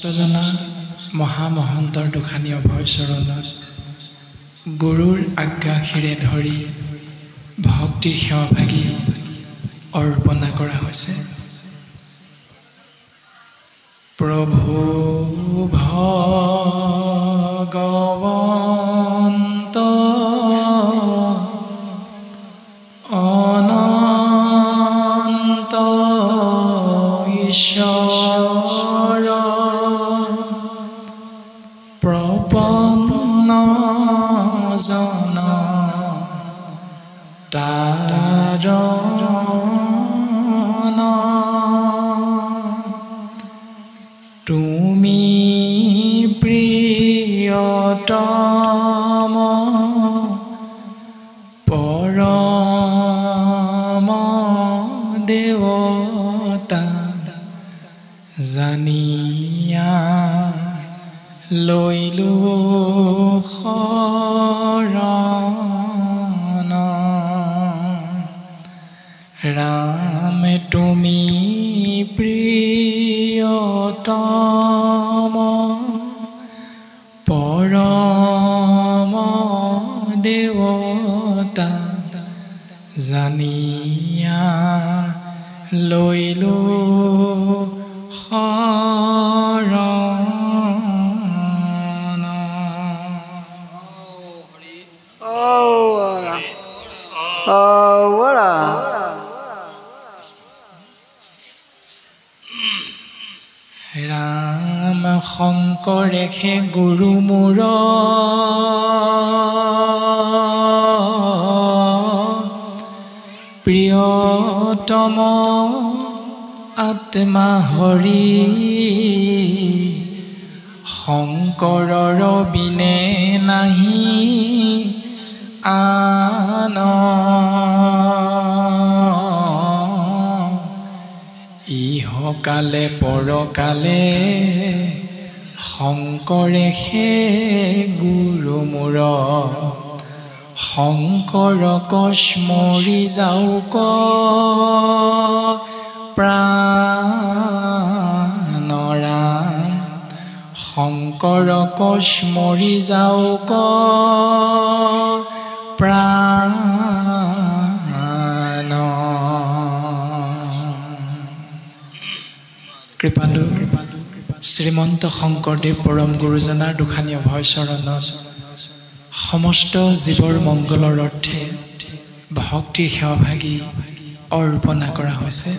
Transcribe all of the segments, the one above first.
তজনা মহামহন্তৰ দুখানি অভয় চৰণত গুৰুৰ আজ্ঞাখিৰে ধৰি ভক্তিৰ সেৱাভাগী অৰ্পণা কৰা হৈছে। প্ৰভু ভগৱন্ত অনন্ত ঈশ্বৰ প্ৰপন্ন জন তাৰণ তুমি প্ৰিয়তম পৰম দেৱতা জানিয়া লৈলো শৰণ। ৰাম তুমি প্ৰিয়তম পৰম দেৱতা জানিয়া লৈলো শৰণ। ৰাম শংকৰে খে গুৰু মোৰ প্ৰিয়তম আত্মা হৰি শংকৰৰ বিনে নাহি আন। ইহকালে পৰকালে শংকৰে খে গুৰু মোৰ শংকৰ কস্মৰি যাওক প্ৰাণ। ৰাম শংকৰ কস্মৰি যাওক প্ৰাণ। কৃপালু শ্ৰীমন্ত শংকৰদেৱ পৰম গুৰুজনাৰ দুখানি অভয় চৰণত সমস্ত জীৱৰ মংগলৰ অৰ্থে ভক্তিৰ সেৱাভাগী অৰ্পণা কৰা হৈছে।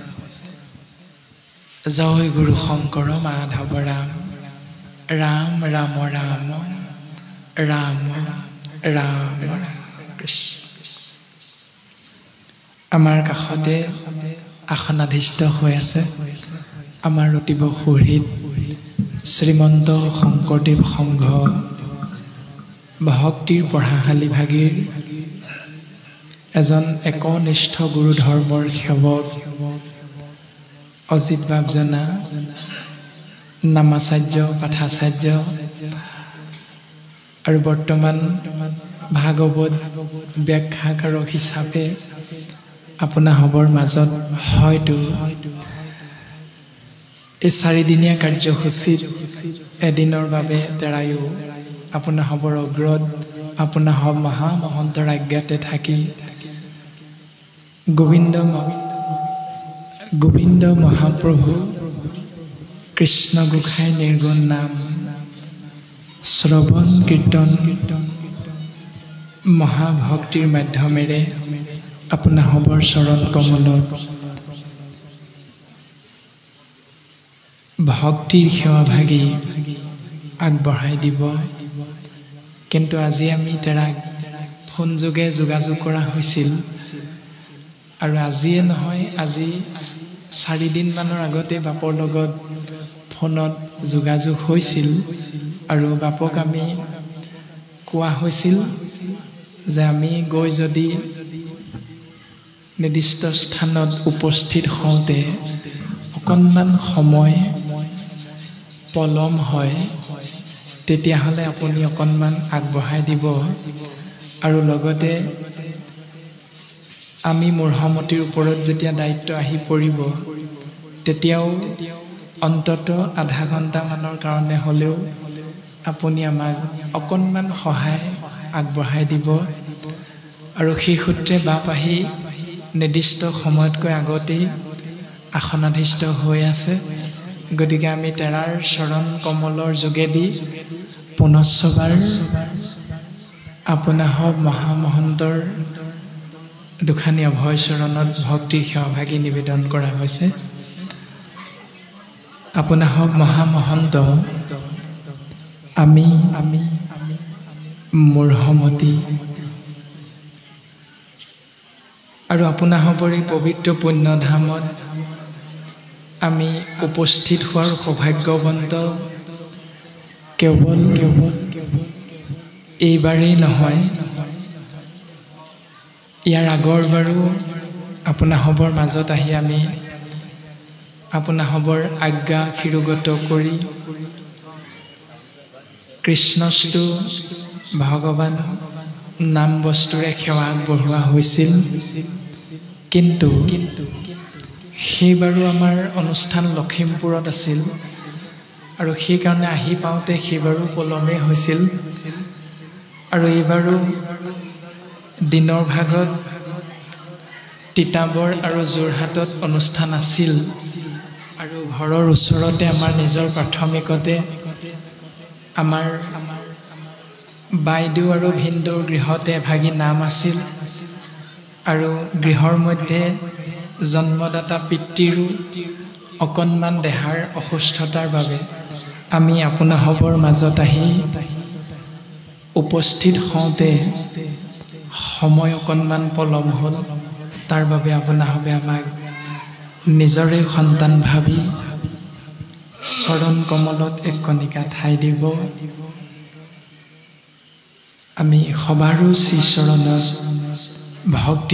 জয় গুৰু শংকৰ মাধৱ ৰাম ৰাম ৰাম ৰাম ৰাম ৰাম কৃষ্ণ। আমাৰ কাষতে আসনাধিষ্ঠ হৈ আছে আমাৰ অতিব সুহৃদ শ্ৰীমন্ত শংকৰদেৱ সংঘ ভক্তিৰ পঢ়াশালী ভাগীৰ এজন একনিষ্ঠ গুৰু ধৰ্মৰ সেৱক অজিত বাবজনা নামাচাৰ্য পাঠাচাৰ্য আৰু বৰ্তমান ভাগৱত ব্যাখ্যাকাৰক হিচাপে আপোনাসৱৰ মাজত হয়তো এই 4 দিনীয়া কাৰ্যসূচীত এদিনৰ বাবে তেৰায়ো আপোনাসৱৰ অগ্ৰত আপোনাসৱ মহামহন্তৰ আজ্ঞাতে থাকি গোবিন্দ মহাপ্ৰভু কৃষ্ণ গোসাঁই নিৰ্গুণ নাম শ্ৰৱণ কীৰ্তন মহাভক্তিৰ মাধ্যমেৰে আপোনাসৱৰ চৰণ কমলত ভক্তিৰ সেৱাভাগী আগবঢ়াই দিব। কিন্তু আজি আমি তেৰাক ফোন যোগে যোগাযোগ কৰা হৈছিল আৰু আজিয়ে নহয় আজি 4 দিনমানৰ আগতে বাপৰ লগত ফোনত যোগাযোগ হৈছিল আৰু বাপক আমি কোৱা হৈছিল যে আমি গৈ যদি নিৰ্দিষ্ট স্থানত উপস্থিত হওঁতে অকণমান সময় পলম হয় তেতিয়াহ'লে আপুনি অকণমান আগবঢ়াই দিব আৰু লগতে আমি মূঢ়মতিৰ ওপৰত যেতিয়া দায়িত্ব আহি পৰিব তেতিয়াও অন্তত আধা ঘণ্টামানৰ কাৰণে হ'লেও আপুনি আমাক অকণমান সহায় আগবঢ়াই দিব আৰু সেই সূত্ৰে বাপ আহি নিৰ্দিষ্ট সময়তকৈ আগতেই আসনাধিষ্ঠ হৈ আছে। গতিকে আমি তেৰাৰ চৰণ কমলৰ যোগেদি পুনশ্চবাৰ আপোনাসৱ মহামহন্তৰ দুখানি অভয় চৰণত ভক্তিৰ সেৱাভাগী নিবেদন কৰা হৈছে। আপোনাসৱ মহামহন্ত, আমি মূঢ়মতি আৰু আপোনাসৱৰ এই পবিত্ৰ পুণ্যধামত আমি উপস্থিত হোৱাৰ সৌভাগ্যৱন্ত কেৱল এইবাৰেই নহয়, ইয়াৰ আগৰবাৰো আপোনাসৱৰ মাজত আহি আমি আপোনাসৱৰ আজ্ঞা শিৰোগত কৰি কৃষ্ণস্তু ভগৱান নাম বস্তুৰে সেৱা আগবঢ়োৱা হৈছিল। কিন্তু সেইবাৰো আমাৰ অনুষ্ঠান লখিমপুৰত আছিল আৰু সেইকাৰণে আহি পাওঁতে সেইবাৰো পলমেই হৈছিল। আৰু এইবাৰো দিনৰ ভাগত তিতাবৰ আৰু যোৰহাটত অনুষ্ঠান আছিল আৰু ঘৰৰ ওচৰতে আমাৰ নিজৰ প্ৰাথমিকতে আমাৰ বাইদেউ আৰু ভিনদেউৰ গৃহতে এভাগী নাম আছিল আৰু গৃহৰ মধ্যে জন্মদাতা পিতৃৰো অকণমান দেহাৰ অসুস্থতাৰ বাবে আমি আপোনাসৱৰ মাজত আহি উপস্থিত হওঁতে সময় অকণমান পলম হ'ল। তাৰ বাবে আপোনাসৱে আমাক নিজৰে সন্তান ভাবি চৰণ কমলত এক কণিকা ঠাই দিব। আমি সবাৰো শ্ৰীচৰণত ভক্তি